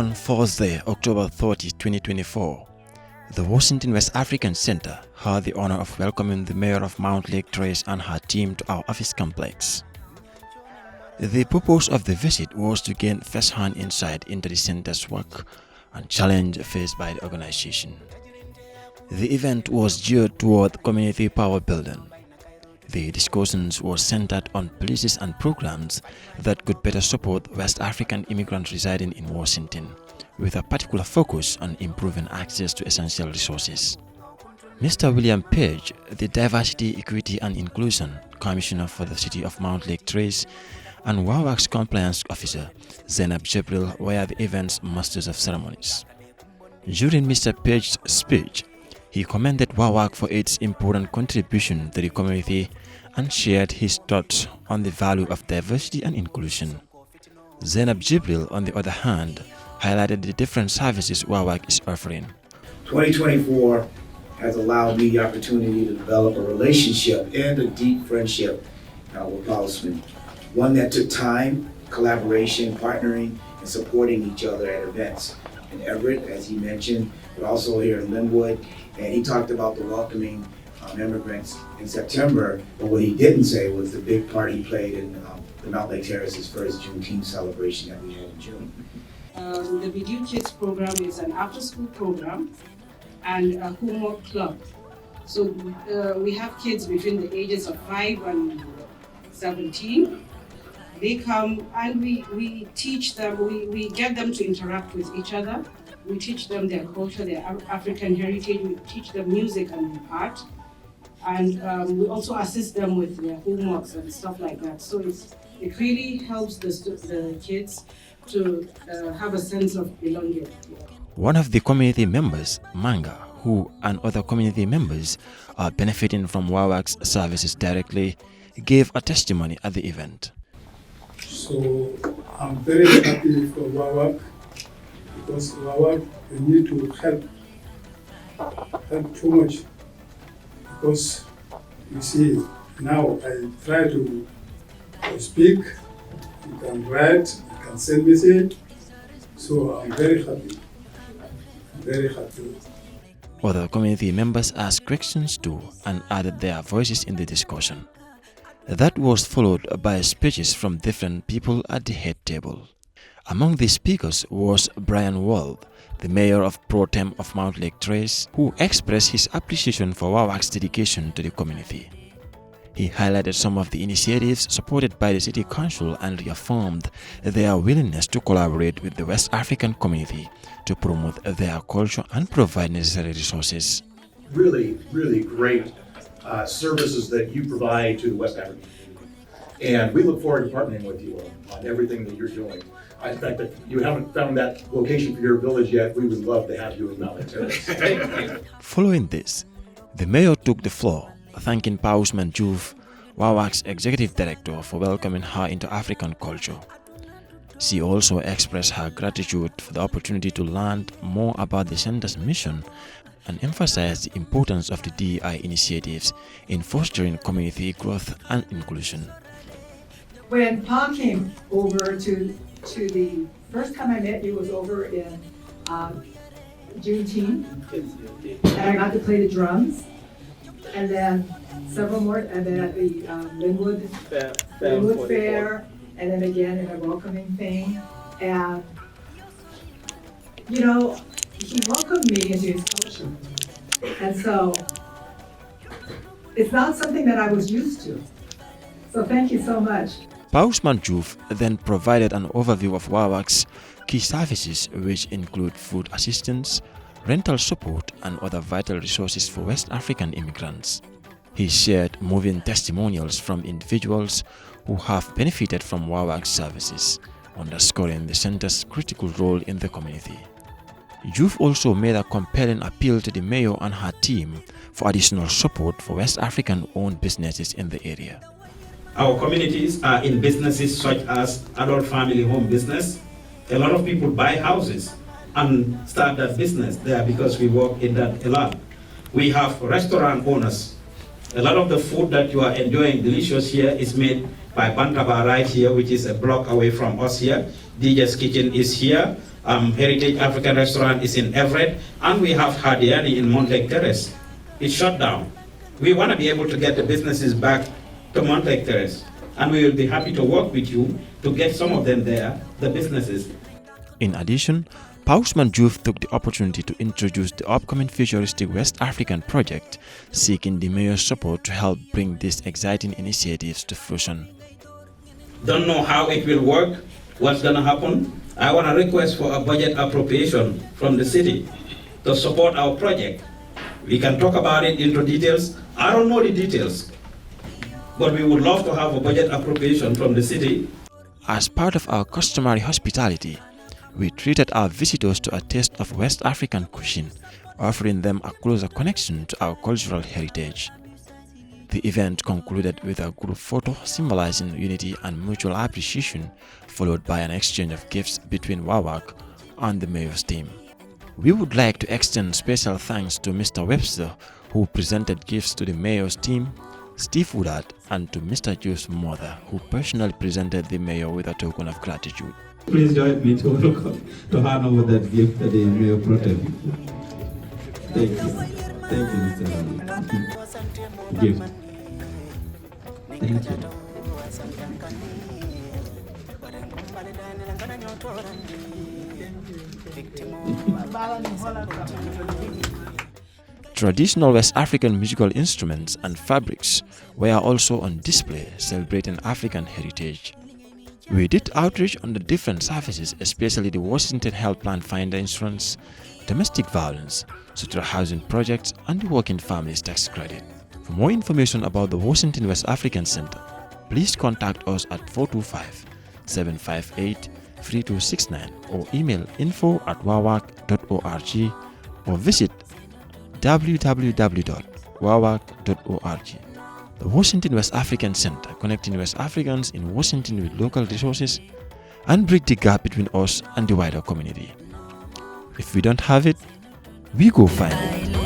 On Thursday, October 30, 2024, the Washington West African Center had the honor of welcoming the mayor of Mountlake, Tarrace, and her team to our office complex. The purpose of the visit was to gain first-hand insight into the center's work and challenge faced by the organization. The event was geared toward community power building. The discussions were centered on policies and programs that could better support West African immigrants residing in Washington, with a particular focus on improving access to essential resources. Mr. William Page, the Diversity, Equity and Inclusion Commissioner for the City of Mountlake, Tarrace, and Wawac's Compliance Officer, Zainab Jibril, were the event's masters of ceremonies. During Mr. Page's speech, he commended Wawac for its important contribution to the community and shared his thoughts on the value of diversity and inclusion. Zainab Jibril, on the other hand, highlighted the different services Wawac is offering. 2024 has allowed me the opportunity to develop a relationship and a deep friendship with Pausman. One that took time, collaboration, partnering, and supporting each other at events. In Everett, as he mentioned, but also here in Linwood. And he talked about the welcoming immigrants in September, but what he didn't say was the big part he played in the Mountlake Tarrace's first Juneteenth celebration that we had in June. The Video Kids program is an after-school program and a homework club. So we have kids between the ages of 5 and 17. They come and we teach them, we get them to interact with each other. We teach them their culture, their African heritage. We teach them music and art. And we also assist them with their homeworks and stuff like that. So it really helps the kids to have a sense of belonging. One of the community members, Manga, who and other community members are benefiting from Wawac's services directly, gave a testimony at the event. So I'm very happy for Wawac, because Wawac, they need to help too much. Because you see, now I try to speak, you can write, you can send message. So I'm very happy. Other community members asked questions too and added their voices in the discussion. That was followed by speeches from different people at the head table. Among the speakers was Brian Wald, the mayor of Pro Tem of Mountlake Tarrace, who expressed his appreciation for Wawac's dedication to the community. He highlighted some of the initiatives supported by the city council and reaffirmed their willingness to collaborate with the West African community to promote their culture and provide necessary resources. Really great services that you provide to the West African community. And we look forward to partnering with you on everything that you're doing. In fact, if you haven't found that location for your village yet, we would love to have you in Mountlake Tarrace. Following this, the mayor took the floor, thanking Pausman Juve, Wawac's executive director, for welcoming her into African culture. She also expressed her gratitude for the opportunity to learn more about the center's mission and emphasized the importance of the DEI initiatives in fostering community growth and inclusion. When Pa came over to the first time I met you was over in Juneteenth, and I got to play the drums, and then several more, and then at the Linwood Fair, and then again in a welcoming thing, and you know, he welcomed me into his culture, and so it's not something that I was used to. So thank you so much. Pausman Juve then provided an overview of Wawac's key services, which include food assistance, rental support, and other vital resources for West African immigrants. He shared moving testimonials from individuals who have benefited from Wawac's services, underscoring the center's critical role in the community. Juve also made a compelling appeal to the mayor and her team for additional support for West African-owned businesses in the area. Our communities are in businesses such as adult family home business. A lot of people buy houses and start that business there because we work in that a lot. We have restaurant owners. A lot of the food that you are enjoying delicious here is made by Bantaba right here, which is a block away from us here. DJ's Kitchen is here. Heritage African Restaurant is in Everett, and we have Hardiani in Mountlake Terrace. It's shut down. We want to be able to get the businesses back to Mountlake Terrace, and we will be happy to work with you to get some of them there, the businesses. In addition, Pausman Juve took the opportunity to introduce the upcoming futuristic West African project, seeking the mayor's support to help bring these exciting initiatives to fruition. Don't know how it will work, what's going to happen. I want to request for a budget appropriation from the city to support our project. We can talk about it into details. I don't know the details, but we would love to have a budget appropriation from the city. As part of our customary hospitality, we treated our visitors to a taste of West African cuisine, offering them a closer connection to our cultural heritage. The event concluded with a group photo symbolizing unity and mutual appreciation, followed by an exchange of gifts between Wawac and the mayor's team. We would like to extend special thanks to Mr. Webster, who presented gifts to the mayor's team, Steve Woodard, and to Mr. Juve's mother, who personally presented the mayor with a token of gratitude. Please join me to hand over that gift that the mayor protected. Thank you. Thank you, Mr. Gift. Thank you. Traditional West African musical instruments and fabrics were also on display, celebrating African heritage. We did outreach on the different services, especially the Washington Health Plan Finder Insurance, domestic violence, social housing projects, and the Working Families Tax Credit. For more information about the Washington West African Center, please contact us at 425-758-3269 or email info@wawac.org or visit www.wawac.org. The Washington West African Center, connecting West Africans in Washington with local resources and bridge the gap between us and the wider community. If we don't have it, we go find it.